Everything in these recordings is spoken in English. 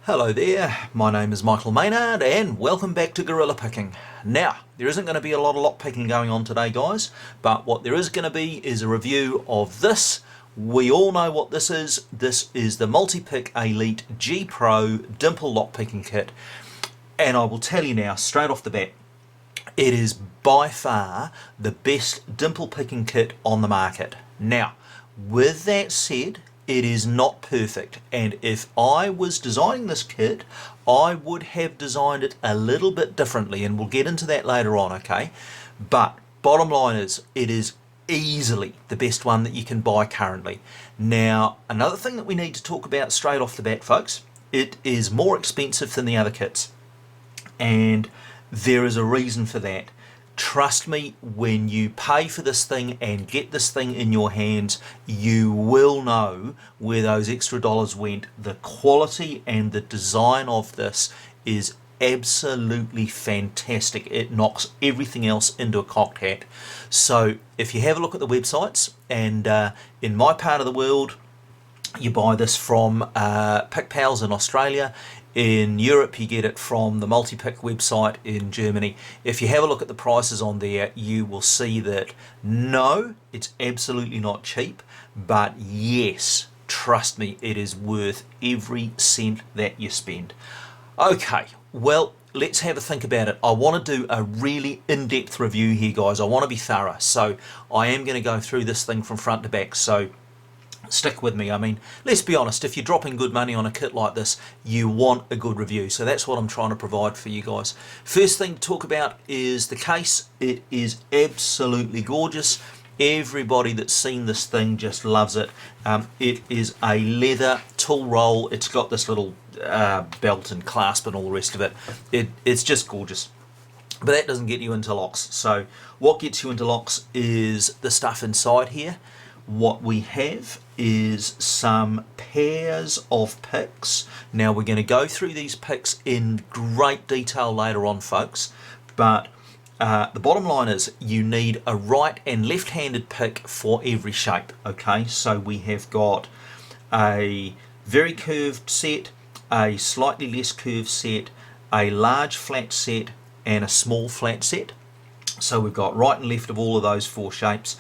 Hello there, my name is Michael Maynard and welcome back to Gorilla Picking. Now, there isn't going to be a lot of lock picking going on today guys, but what there is going to be is a review of this. We all know what this is. This is the Multipick Elite G-Pro Dimple lock picking kit, and I will tell you now straight off the bat, it is by far the best dimple picking kit on the market. Now, with that said, it is not perfect, and if I was designing this kit I would have designed it a little bit differently, and we'll get into that later on, okay? But bottom line is, it is easily the best one that you can buy currently. Now, another thing that we need to talk about straight off the bat folks, it is more expensive than the other kits, and there is a reason for that. Trust me, when you pay for this thing and get this thing in your hands, you will know where those extra dollars went. The quality and the design of this is absolutely fantastic. It knocks everything else into a cocked hat. So if you have a look at the websites, and in my part of the world, you buy this from Pick Pals in Australia. In Europe you get it from the Multipick website in Germany. If you have a look at the prices on there, you will see that no, it's absolutely not cheap, but yes, trust me, it is worth every cent that you spend. Okay, well, let's have a think about it. I want to do a really in-depth review here guys. I want to be thorough, so I am going to go through this thing from front to back, so stick with me. I mean, let's be honest, if you're dropping good money on a kit like this, you want a good review. So that's what I'm trying to provide for you guys. First thing to talk about is the case. It is absolutely gorgeous. Everybody that's seen this thing just loves it. It is a leather tool roll. It's got this little belt and clasp and all the rest of it. It's just gorgeous. But that doesn't get you into locks. So what gets you into locks is the stuff inside here. What we have is some pairs of picks. Now we're going to go through these picks in great detail later on folks, but the bottom line is you need a right and left-handed pick for every shape. Okay, so we have got a very curved set, a slightly less curved set, a large flat set and a small flat set. So we've got right and left of all of those four shapes.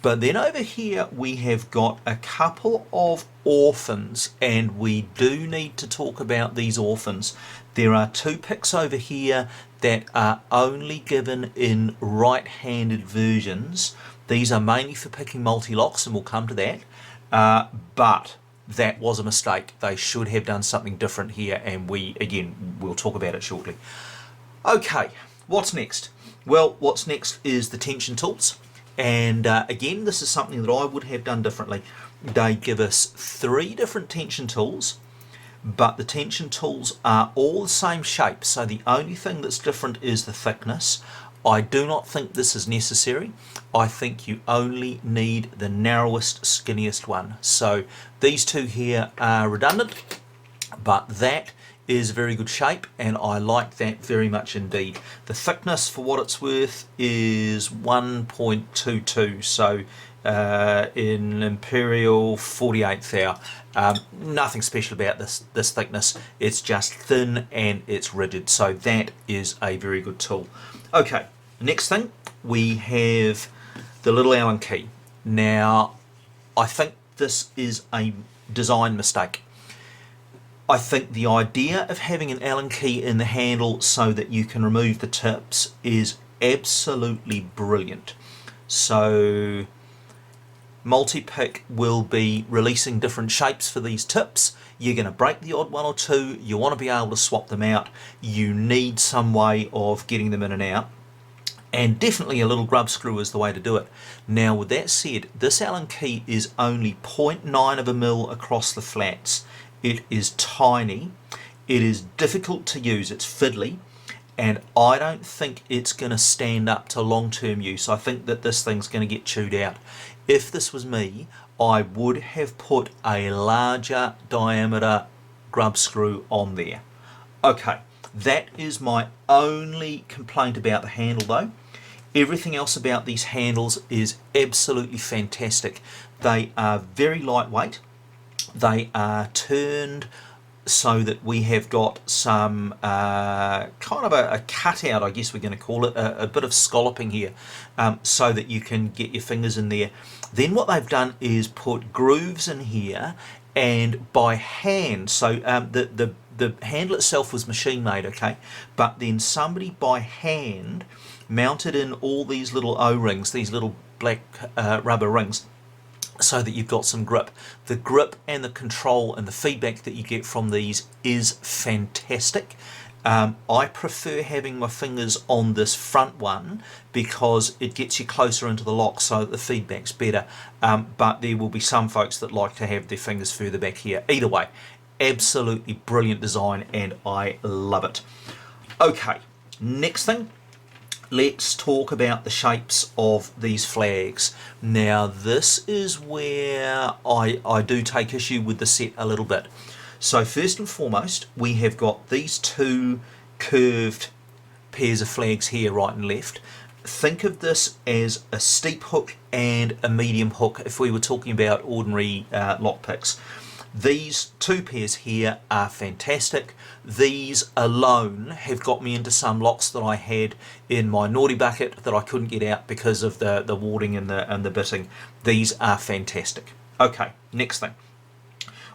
But then over here we have got a couple of orphans, and we do need to talk about these orphans. There are two picks over here that are only given in right-handed versions. These are mainly for picking multi-locks, and we'll come to that. But that was a mistake. They should have done something different here, and we'll talk about it shortly. Okay, what's next? Well, what's next is the tension tools. And again, this is something that I would have done differently. They give us 3 different tension tools, but the tension tools are all the same shape, so the only thing that's different is the thickness. I do not think this is necessary. I think you only need the narrowest, skinniest one. So these two here are redundant, but that is very good shape, and I like that very much indeed. The thickness, for what it's worth, is 1.22, so in Imperial 48th hour. Nothing special about this thickness. It's just thin and it's rigid, so that is a very good tool. Okay, next thing, we have the little Allen key. Now, I think this is a design mistake. I think the idea of having an Allen key in the handle so that you can remove the tips is absolutely brilliant. So Multipick will be releasing different shapes for these tips. You're going to break the odd one or two. You want to be able to swap them out. You need some way of getting them in and out. And definitely a little grub screw is the way to do it. Now with that said, this Allen key is only 0.9 of a mil across the flats. It is tiny, it is difficult to use, it's fiddly, and I don't think it's going to stand up to long-term use. I think that this thing's going to get chewed out. If this was me, I would have put a larger diameter grub screw on there. Okay, that is my only complaint about the handle though. Everything else about these handles is absolutely fantastic. They are very lightweight. They are turned so that we have got some kind of a cutout, I guess we're going to call it, a bit of scalloping here, so that you can get your fingers in there. Then what they've done is put grooves in here, and by hand, so the handle itself was machine made, okay, but then somebody by hand mounted in all these little O-rings, these little black rubber rings, so that you've got some grip. The grip and the control and the feedback that you get from these is fantastic. I prefer having my fingers on this front one because it gets you closer into the lock, so that the feedback's better, but there will be some folks that like to have their fingers further back here. Either way, absolutely brilliant design, and I love it. Okay, next thing, let's talk about the shapes of these flags. Now this is where I do take issue with the set a little bit. So first and foremost, we have got these two curved pairs of flags here, right and left. Think of this as a steep hook and a medium hook if we were talking about ordinary lock picks. These two pairs here are fantastic. These alone have got me into some locks that I had in my naughty bucket that I couldn't get out because of the warding and the bitting. These are fantastic. Okay, next thing.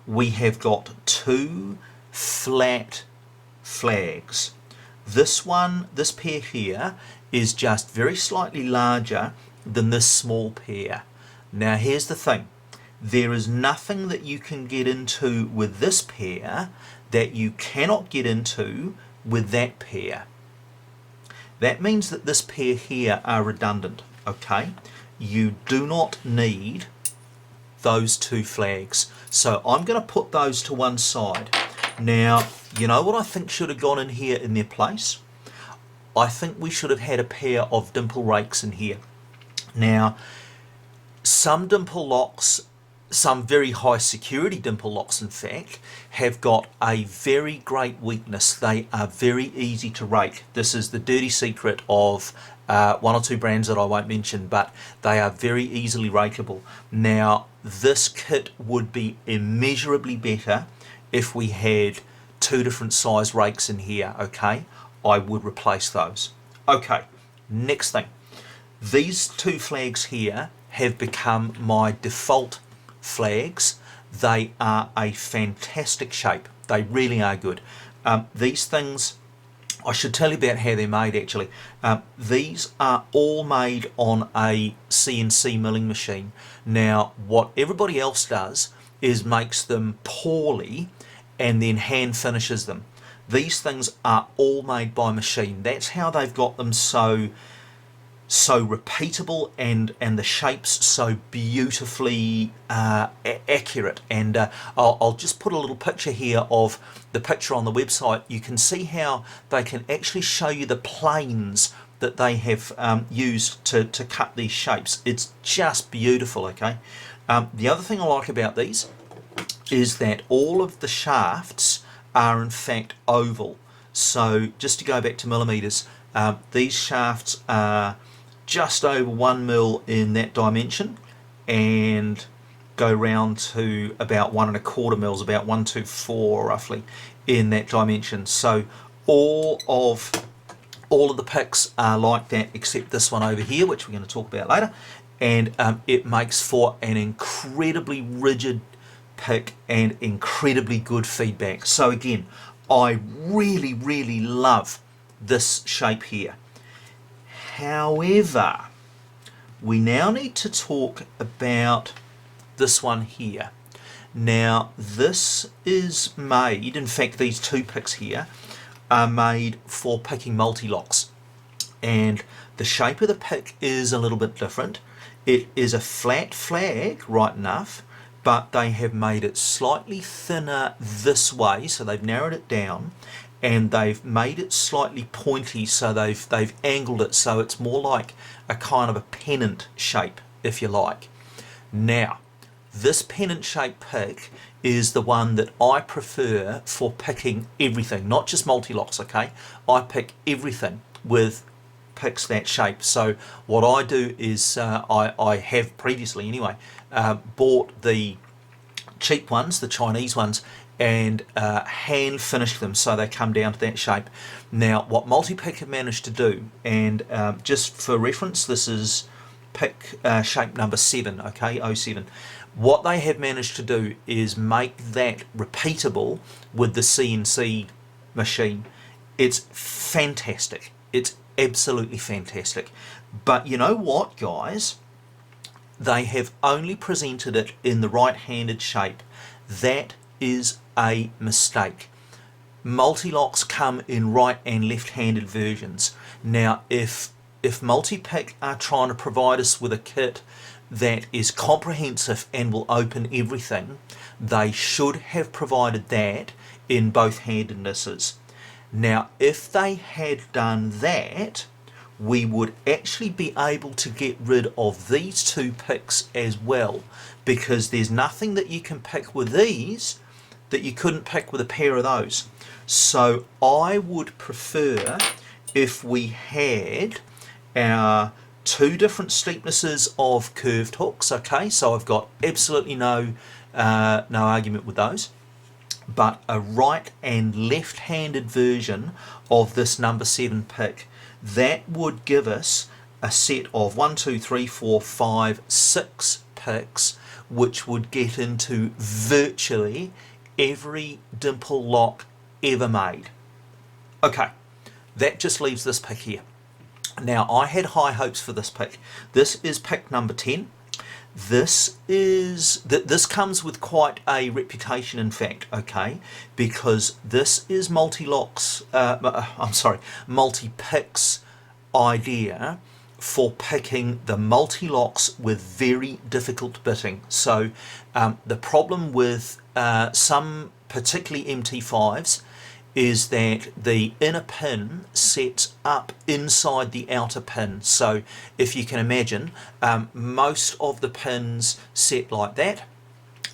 We have got two flat flags. This pair here is just very slightly larger than this small pair. Now here's the thing. There is nothing that you can get into with this pair that you cannot get into with that pair. That means that this pair here are redundant, okay? You do not need those two flags. So I'm going to put those to one side. Now, you know what I think should have gone in here in their place? I think we should have had a pair of Dimple rakes in here. Now, some Dimple locks, some very high security Dimple locks in fact, have got a very great weakness. They are very easy to rake. This is the dirty secret of one or two brands that I won't mention, but they are very easily rakeable. Now this kit would be immeasurably better if we had two different size rakes in here, okay? I would replace those. Okay, next thing. These two flags here have become my default flags. They are a fantastic shape. They really are good. These things, I should tell you about how they're made actually. These are all made on a CNC milling machine. Now what everybody else does is makes them poorly and then hand finishes them. These things are all made by machine. That's how they've got them so repeatable and the shapes so beautifully accurate. And I'll just put a little picture here of the picture on the website. You can see how they can actually show you the planes that they have used to cut these shapes. It's just beautiful, okay? The other thing I like about these is that all of the shafts are in fact oval. So just to go back to millimeters, these shafts are just over 1 mil in that dimension and go round to about 1¼ mils, about 124 roughly in that dimension. So all of the picks are like that except this one over here, which we're going to talk about later, and it makes for an incredibly rigid pick and incredibly good feedback. So again, I really love this shape here. However, we now need to talk about this one here. Now this is made, in fact these two picks here are made for picking multi-locks, and the shape of the pick is a little bit different. It is a flat flag, right enough, but they have made it slightly thinner this way, so they've narrowed it down, and they've made it slightly pointy, so they've angled it so it's more like a kind of a pennant shape, if you like. Now, this pennant shape pick is the one that I prefer for picking everything, not just multi-locks, okay? I pick everything with picks that shape. So what I do is, I have previously anyway, bought the cheap ones, the Chinese ones, and hand finish them so they come down to that shape. Now what Multipick have managed to do, and just for reference, this is pick shape number 7, okay, 07. What they have managed to do is make that repeatable with the CNC machine. It's fantastic. It's absolutely fantastic. But you know what, guys? They have only presented it in the right-handed shape. That is a mistake. Multi-locks come in right and left-handed versions. Now, if Multipick are trying to provide us with a kit that is comprehensive and will open everything, they should have provided that in both handednesses. Now, if they had done that, we would actually be able to get rid of these two picks as well, because there's nothing that you can pick with these that you couldn't pick with a pair of those. So I would prefer if we had our two different steepnesses of curved hooks, okay, so I've got absolutely no argument with those, but a right and left-handed version of this number 7 pick. That would give us a set of 1, 2, 3, 4, 5, 6 picks, which would get into virtually every dimple lock ever made. Okay, that just leaves this pick here. Now, I had high hopes for this pick. This is pick number 10. This comes with quite a reputation, in fact, okay, because this is Multipick's idea for picking the multi-locks with very difficult bitting. So the problem with some, particularly MT5s, is that the inner pin sets up inside the outer pin. So if you can imagine, most of the pins set like that,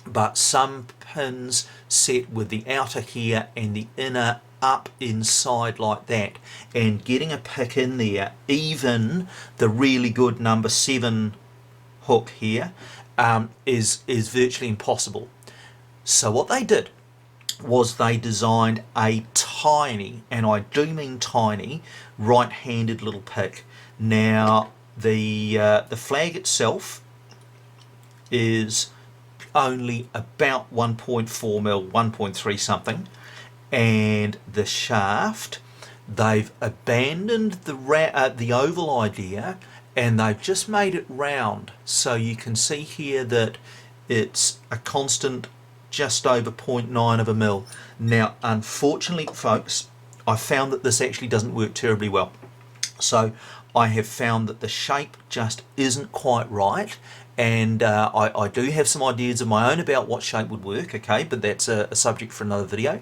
but some pins set with the outer here and the inner up inside like that, and getting a pick in there, even the really good number 7 hook here, is virtually impossible. So what they did was they designed a tiny, and I do mean tiny, right-handed little pick. Now the flag itself is only about 1.4 mil, 1.3 something, and the shaft, they've abandoned the oval idea and they've just made it round. So you can see here that it's a constant just over 0.9 of a mil. Now, unfortunately, folks, I found that this actually doesn't work terribly well. So I have found that the shape just isn't quite right, and I do have some ideas of my own about what shape would work, okay, but that's a subject for another video.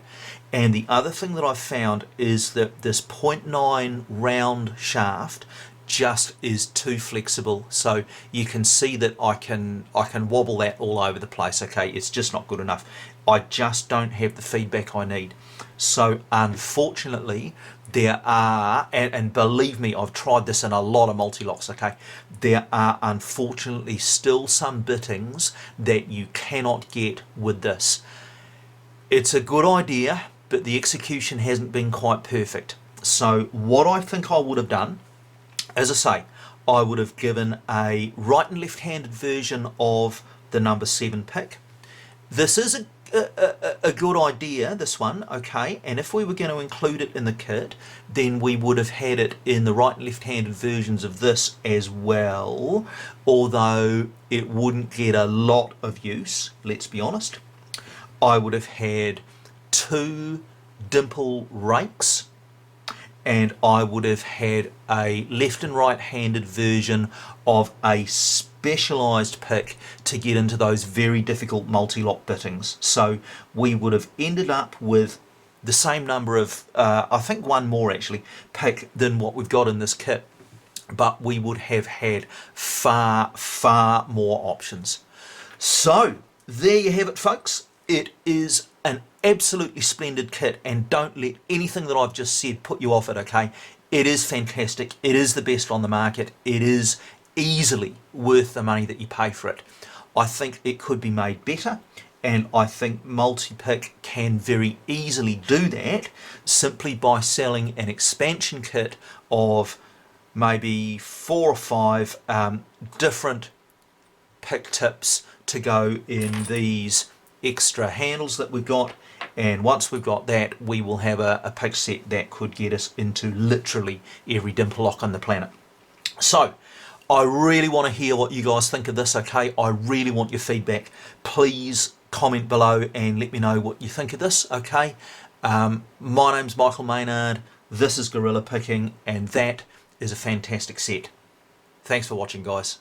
And the other thing that I've found is that this 0.9 round shaft just is too flexible, so you can see that I can wobble that all over the place, okay. It's just not good enough. I just don't have the feedback I need. So unfortunately there are, and believe me, I've tried this in a lot of multi-locks, okay, there are unfortunately still some bittings that you cannot get with this. It's a good idea, but the execution hasn't been quite perfect. So what I think I would have done, as I say, I would have given a right and left-handed version of the number 7 pick. This is a good idea, this one, okay, and if we were going to include it in the kit, then we would have had it in the right and left-handed versions of this as well, although it wouldn't get a lot of use, let's be honest. I would have had 2 dimple rakes, and I would have had a left and right handed version of a specialised pick to get into those very difficult multi-lock bittings. So we would have ended up with the same number of, I think one more actually, pick than what we've got in this kit, but we would have had far, far more options. So there you have it, folks. It is an absolutely splendid kit, and don't let anything that I've just said put you off it, okay? It is fantastic. It is the best on the market. It is easily worth the money that you pay for it. I think it could be made better, and I think Multipick can very easily do that simply by selling an expansion kit of maybe 4 or 5 different pick tips to go in these extra handles that we've got, and once we've got that, we will have a pick set that could get us into literally every dimple lock on the planet. So I really want to hear what you guys think of this, okay? I really want your feedback. Please comment below and let me know what you think of this, okay? My name's Michael Maynard, this is Gorilla Picking, and that is a fantastic set. Thanks for watching, guys.